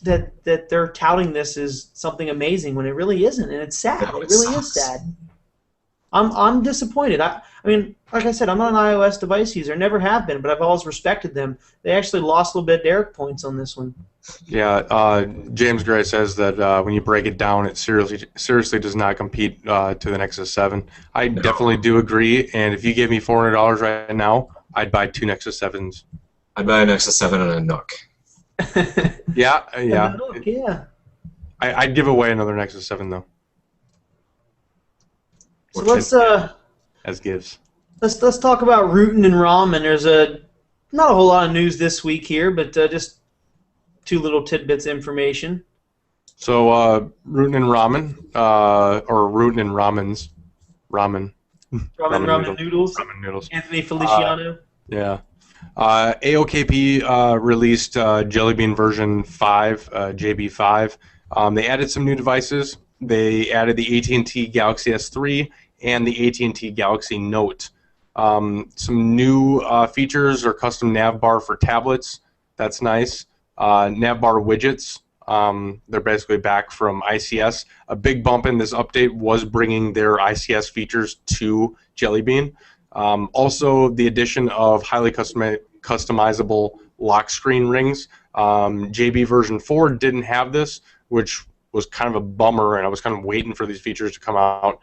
they're touting this as something amazing when it really isn't, and it's sad. No, it really is sad. I'm disappointed. I mean, like I said, I'm not an iOS device user. Never have been, but I've always respected them. They actually lost a little bit of Derek points on this one. Yeah, James Gray says that when you break it down, it seriously does not compete to the Nexus 7. I definitely do agree, and if you gave me $400 right now, I'd buy 2 Nexus 7s. I'd buy a Nexus 7 and a Nook. Yeah. Nook, yeah. I'd give away another Nexus 7 though. So let's as gives. Let's talk about rootin' and ramen. There's not a whole lot of news this week here, but just 2 little tidbits of information. So rootin' and ramen, or rootin' and ramens, ramen. Ramen noodles. Ramen noodles. Anthony Feliciano. Yeah. AOKP released Jelly Bean version 5, JB5. They added some new devices. They added the AT&T Galaxy S3 and the AT&T Galaxy Note. Some new features are custom nav bar for tablets. That's nice. Nav bar widgets. They're basically back from ICS. A big bump in this update was bringing their ICS features to Jelly Bean. Also, the addition of highly customizable lock screen rings. JB version 4 didn't have this, which was kind of a bummer, and I was kind of waiting for these features to come out.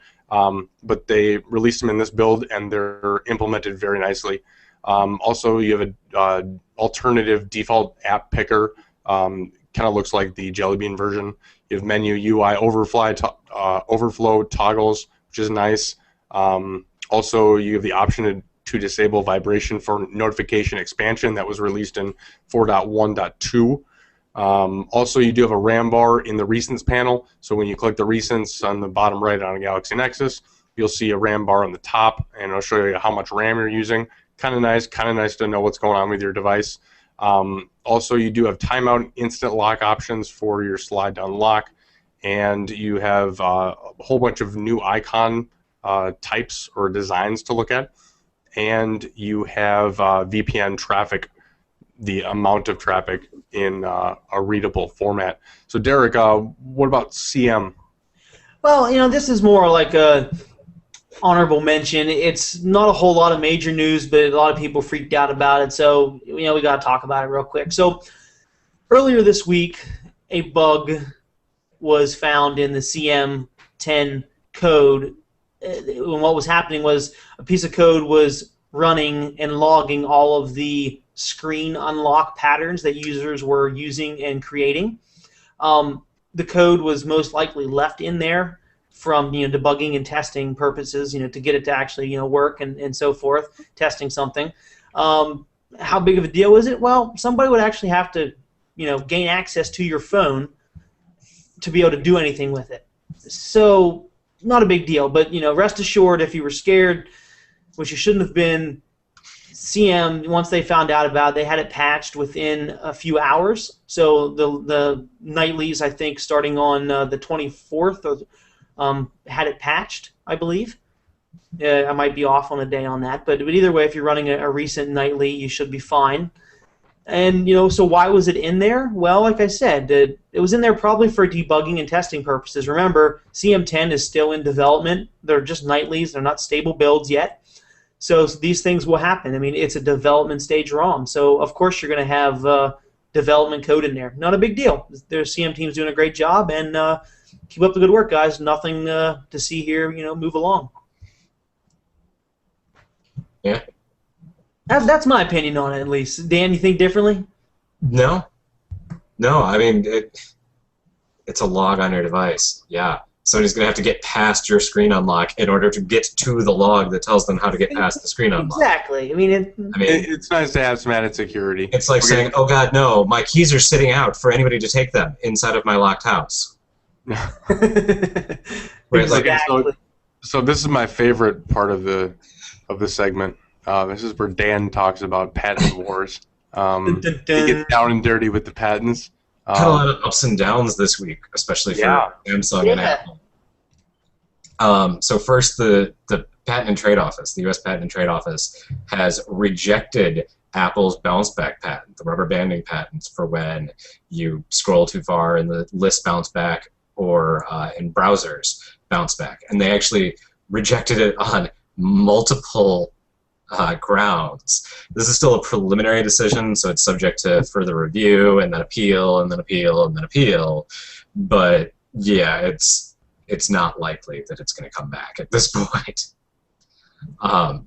But they released them in this build, and they're implemented very nicely. Also, you have an alternative default app picker. Kind of looks like the Jelly Bean version. You have menu UI overflow toggles, which is nice. Also, you have the option to disable vibration for notification expansion that was released in 4.1.2. Also, you do have a RAM bar in the recents panel. So when you click the recents on the bottom right on a Galaxy Nexus, you'll see a RAM bar on the top, and it'll show you how much RAM you're using. Kind of nice to know what's going on with your device. Also, you do have timeout instant lock options for your slide down lock, and you have a whole bunch of new icon types or designs to look at, and you have VPN traffic, the amount of traffic in a readable format. So Derek, what about CM? Well, this is more like a honorable mention. It's not a whole lot of major news, but a lot of people freaked out about it, so we got to talk about it real quick. So earlier this week, a bug was found in the CM10 code. And what was happening was a piece of code was running and logging all of the screen unlock patterns that users were using and creating. The code was most likely left in there from debugging and testing purposes, to get it to actually work and so forth, testing something. How big of a deal is it? Well, somebody would actually have to gain access to your phone to be able to do anything with it. So not a big deal, but rest assured, if you were scared, which you shouldn't have been, CM, once they found out about it, they had it patched within a few hours. So the nightlies, I think, starting on the 24th, had it patched, I believe. I might be off on a day on that, but either way, if you're running a recent nightly, you should be fine. And so why was it in there? Well, like I said, it was in there probably for debugging and testing purposes. Remember, CM10 is still in development. They're just nightlies. They're not stable builds yet. So these things will happen. I mean, it's a development stage ROM. So of course you're going to have development code in there. Not a big deal. Their CM team's doing a great job, and keep up the good work, guys. Nothing to see here. Move along. Yeah. That's my opinion on it, at least. Dan, you think differently? No. I mean, it's a log on your device. Yeah. Somebody's going to have to get past your screen unlock in order to get to the log that tells them how to get past the screen unlock. Exactly. I mean, it's nice to have some added security. It's like saying, oh, God, no, my keys are sitting out for anybody to take them inside of my locked house. Exactly. So this is my favorite part of the segment. This is where Dan talks about patent wars. He gets down and dirty with the patents. Had a lot of ups and downs this week, especially for Samsung and Apple. So first, the Patent and Trade Office, the U.S. Patent and Trade Office, has rejected Apple's bounce back patent, the rubber banding patent, for when you scroll too far in the list bounce back or in browsers bounce back. And they actually rejected it on multiple grounds. This is still a preliminary decision, so it's subject to further review and then appeal and then appeal and then appeal. But yeah, it's not likely that it's going to come back at this point.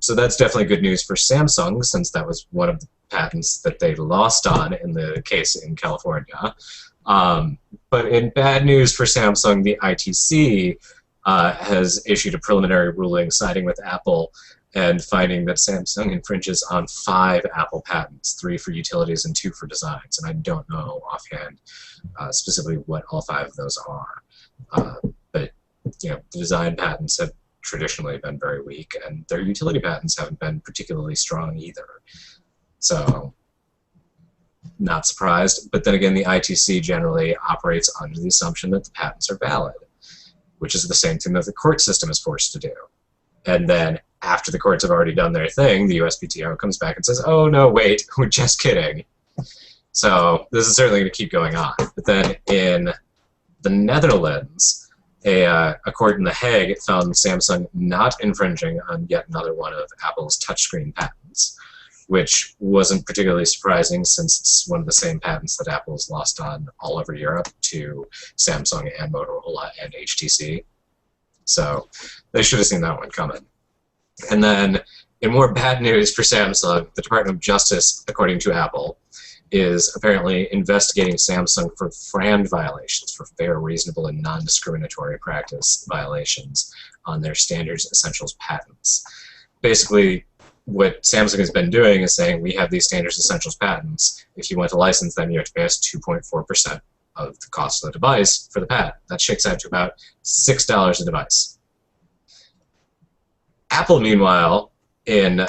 So that's definitely good news for Samsung, since that was one of the patents that they lost on in the case in California. But in bad news for Samsung, the ITC has issued a preliminary ruling siding with Apple and finding that Samsung infringes on 5 Apple patents, 3 for utilities and 2 for designs. And I don't know offhand specifically what all 5 of those are. But the design patents have traditionally been very weak, and their utility patents haven't been particularly strong either. So, not surprised. But then again, the ITC generally operates under the assumption that the patents are valid, which is the same thing that the court system is forced to do. And then after the courts have already done their thing, the USPTO comes back and says, oh, no, wait, we're just kidding. So this is certainly going to keep going on. But then in the Netherlands, a court in The Hague found Samsung not infringing on yet another one of Apple's touchscreen patents, which wasn't particularly surprising since it's one of the same patents that Apple's lost on all over Europe to Samsung and Motorola and HTC. So they should have seen that one coming. And then, in more bad news for Samsung, the Department of Justice, according to Apple, is apparently investigating Samsung for FRAND violations, for fair, reasonable, and non-discriminatory practice violations on their standards essentials patents. Basically, what Samsung has been doing is saying, we have these standards essentials patents. If you want to license them, you have to pay us 2.4% of the cost of the device for the patent. That shakes out to about $6 a device. Apple, meanwhile, in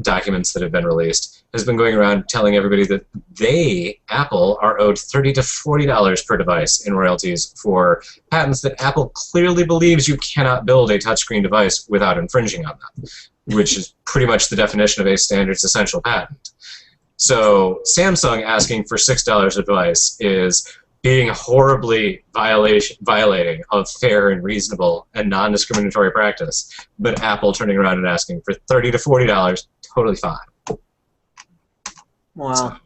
documents that have been released, has been going around telling everybody that they, Apple, are owed $30 to $40 per device in royalties for patents that Apple clearly believes you cannot build a touchscreen device without infringing on them, which is pretty much the definition of a standards essential patent. So Samsung asking for $6 a device is being horribly violating of fair and reasonable and non-discriminatory practice, but Apple turning around and asking for $30 to $40, totally fine. Wow. So,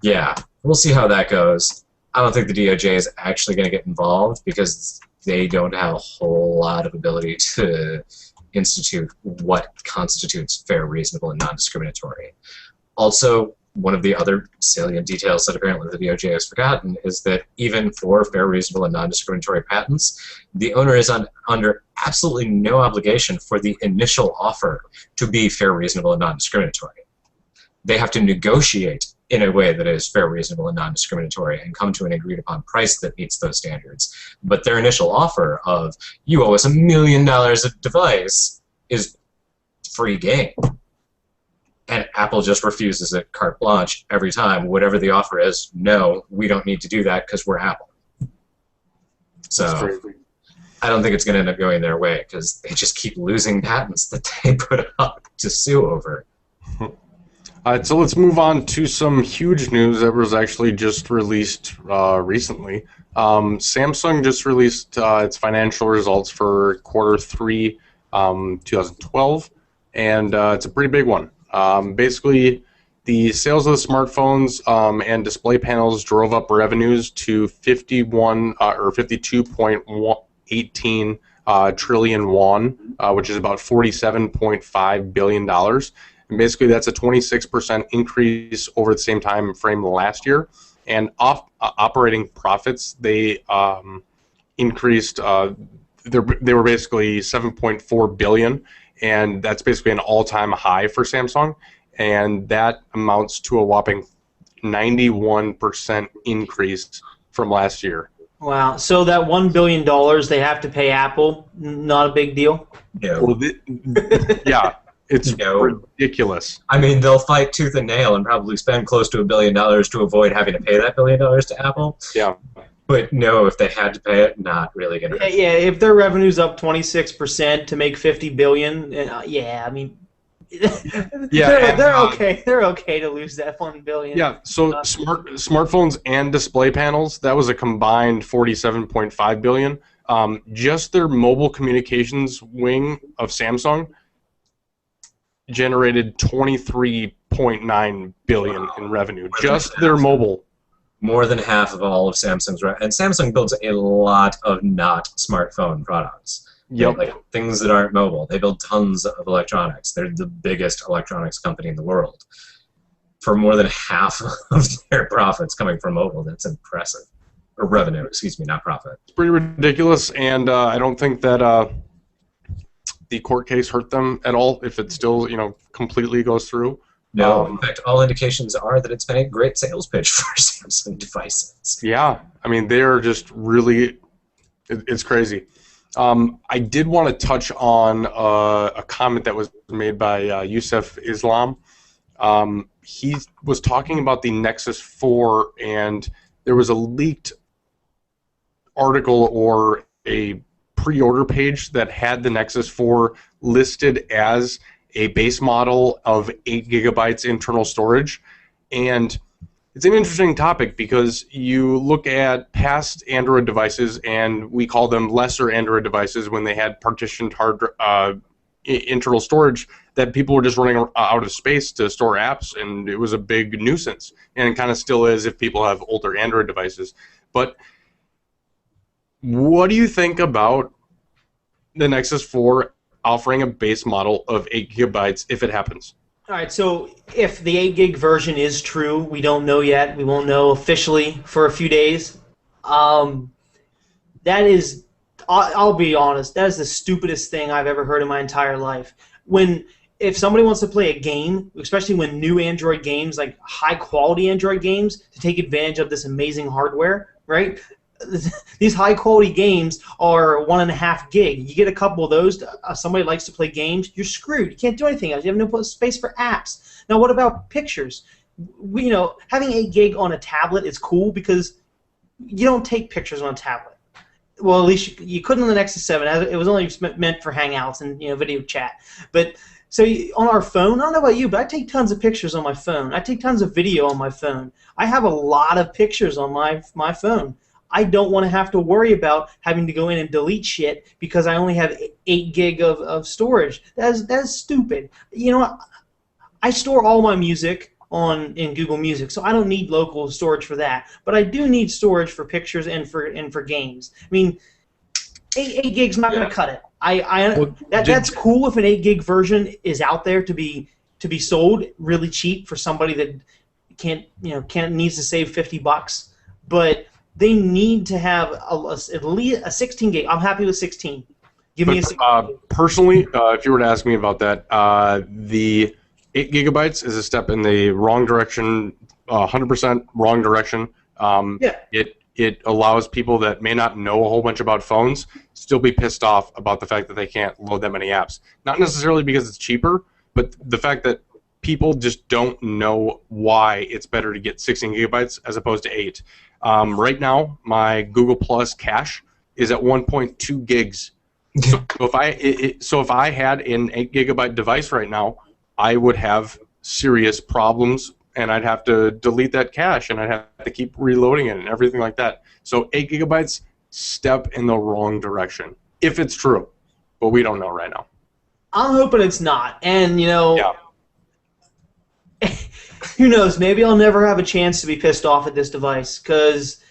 yeah, we'll see how that goes. I don't think the DOJ is actually going to get involved because they don't have a whole lot of ability to institute what constitutes fair, reasonable, and non-discriminatory. Also, one of the other salient details that apparently the DOJ has forgotten is that even for fair, reasonable, and non-discriminatory patents, the owner is under absolutely no obligation for the initial offer to be fair, reasonable, and non-discriminatory. They have to negotiate in a way that is fair, reasonable, and non-discriminatory and come to an agreed-upon price that meets those standards. But their initial offer of, you owe us $1 million a device, is free game. And Apple just refuses it carte blanche every time. Whatever the offer is, no, we don't need to do that because we're Apple. So I don't think it's going to end up going their way because they just keep losing patents that they put up to sue over. All right, so let's move on to some huge news that was actually just released recently. Samsung just released its financial results for Q3 2012, and it's a pretty big one. Basically, the sales of the smartphones and display panels drove up revenues to 52.18 trillion won, which is about $47.5 billion. And basically, that's a 26% increase over the same time frame last year. And operating profits, they increased. They were basically 7.4 billion, and that's basically an all-time high for Samsung. And that amounts to a whopping 91% increase from last year. Wow. So that $1 billion they have to pay Apple, not a big deal? No. Well, yeah. It's ridiculous. I mean, they'll fight tooth and nail and probably spend close to $1 billion to avoid having to pay that $1 billion to Apple. Yeah. But no, if they had to pay it, not really going to. Yeah, if their revenue's up 26% to make $50 billion, yeah, I mean, they're okay. They're okay to lose that $1 billion. Yeah. So smartphones and display panels, that was a combined 47.5 billion. Just their mobile communications wing of Samsung generated 23.9 billion in revenue. Just their mobile. More than half of all of Samsung's and Samsung builds a lot of not smartphone products. Yep. Like things that aren't mobile. They build tons of electronics. They're the biggest electronics company in the world. For more than half of their profits coming from mobile, that's impressive. Or revenue, excuse me, not profit. It's pretty ridiculous, and I don't think that the court case hurt them at all if it still, completely goes through. No, in fact, all indications are that it's been a great sales pitch for Samsung devices. Yeah, I mean, they're just really, it's crazy. I did want to touch on a comment that was made by Yusuf Islam. He was talking about the Nexus 4, and there was a leaked article or a pre-order page that had the Nexus 4 listed as a base model of 8 gigabytes internal storage. And it's an interesting topic because you look at past Android devices, and we call them lesser Android devices when they had partitioned hard internal storage that people were just running out of space to store apps, and it was a big nuisance. And it kind of still is if people have older Android devices. But what do you think about the Nexus 4 offering a base model of 8 gigabytes if it happens? All right, so if the 8 gig version is true, we don't know yet. We won't know officially for a few days. That is, I'll be honest, that is the stupidest thing I've ever heard in my entire life. If somebody wants to play a game, especially when new Android games, like high-quality Android games, to take advantage of this amazing hardware, right? These high-quality games are 1.5 gig. You get a couple of those, somebody likes to play games, you're screwed. You can't do anything else. You have no space for apps. Now, what about pictures? Having 8 gig on a tablet is cool because you don't take pictures on a tablet. Well, at least you couldn't on the Nexus 7. It was only meant for Hangouts and video chat. But so on our phone, I don't know about you, but I take tons of pictures on my phone. I take tons of video on my phone. I have a lot of pictures on my phone. I don't want to have to worry about having to go in and delete shit because I only have 8 gig of storage. That is stupid. I store all my music in Google Music, so I don't need local storage for that. But I do need storage for pictures and for games. I mean, 8 gigs not going to cut it. That's cool if an 8 gig version is out there to be sold really cheap for somebody that needs to save $50, but they need to have at least a 16 gig. I'm happy with 16. Give me a 16. Personally, if you were to ask me about that, the 8 gigabytes is a step in the wrong direction, 100% wrong direction. It allows people that may not know a whole bunch about phones still be pissed off about the fact that they can't load that many apps. Not necessarily because it's cheaper, but the fact that people just don't know why it's better to get 16 gigabytes as opposed to 8. Right now, my Google Plus cache is at 1.2 gigs. So if I had an 8 gigabyte device right now, I would have serious problems, and I'd have to delete that cache, and I'd have to keep reloading it and everything like that. So 8 gigabytes, step in the wrong direction, if it's true. But we don't know right now. I'm hoping it's not. And, who knows, maybe I'll never have a chance to be pissed off at this device, because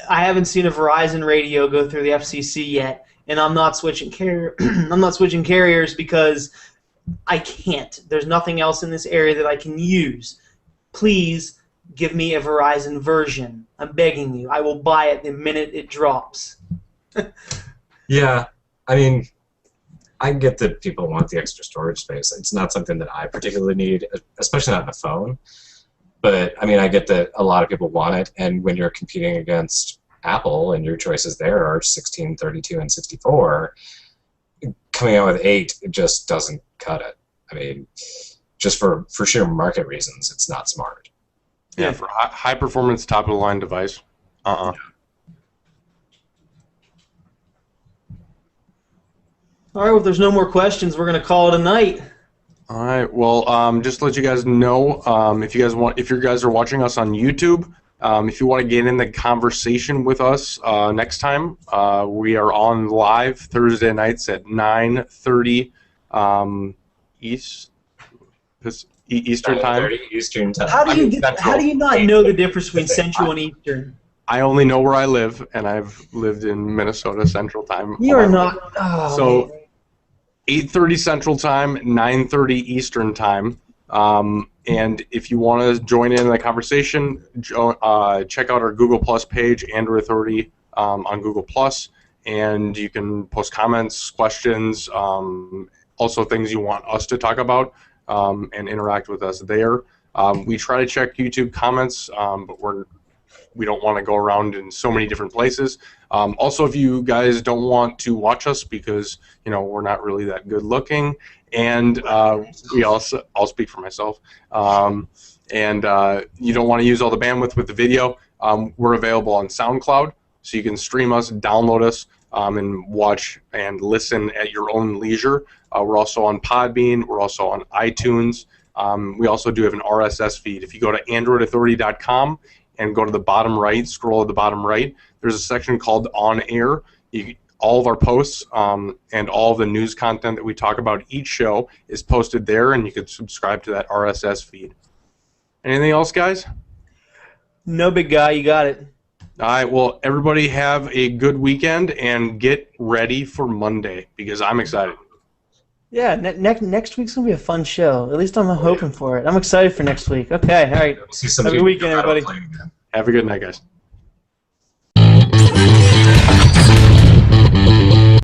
I haven't seen a Verizon radio go through the FCC yet, and I'm not switching carriers because I can't. There's nothing else in this area that I can use. Please give me a Verizon version. I'm begging you. I will buy it the minute it drops. Yeah, I mean, I get that people want the extra storage space. It's not something that I particularly need, especially not on a phone. But, I mean, I get that a lot of people want it, and when you're competing against Apple and your choices there are 16, 32, and 64, coming out with 8, it just doesn't cut it. I mean, just for sheer market reasons, it's not smart. Yeah, for high-performance, top-of-the-line device, All right, well, if there's no more questions, we're going to call it a night. All right. Well, just to let you guys know, if you guys are watching us on YouTube, if you want to get in the conversation with us next time, we are on live Thursday nights at 9:30 Eastern time. 9:30 Eastern time. How do you not know the difference between Central and Eastern? I only know where I live, and I've lived in Minnesota Central Time. You are not. Oh, so. Man. 8:30 Central Time, 9:30 Eastern Time, and if you want to join in the conversation, check out our Google Plus page, Android Authority on Google Plus, and you can post comments, questions, also things you want us to talk about, and interact with us there. We try to check YouTube comments, but we don't want to go around in so many different places. Also, if you guys don't want to watch us because we're not really that good looking, and I'll speak for myself, and you don't want to use all the bandwidth with the video, we're available on SoundCloud, so you can stream us, download us, and watch and listen at your own leisure. We're also on Podbean. We're also on iTunes. We also do have an RSS feed. If you go to AndroidAuthority.com and go to the bottom right, scroll to the bottom right, there's a section called On Air. All of our posts and all of the news content that we talk about each show is posted there, and you can subscribe to that RSS feed. Anything else, guys? No, big guy. You got it. All right, well, everybody have a good weekend and get ready for Monday because I'm excited. Yeah, next week's going to be a fun show. At least I'm hoping for it. I'm excited for next week. Okay, all right. See some have a good weekend, everybody. Have a good night, guys.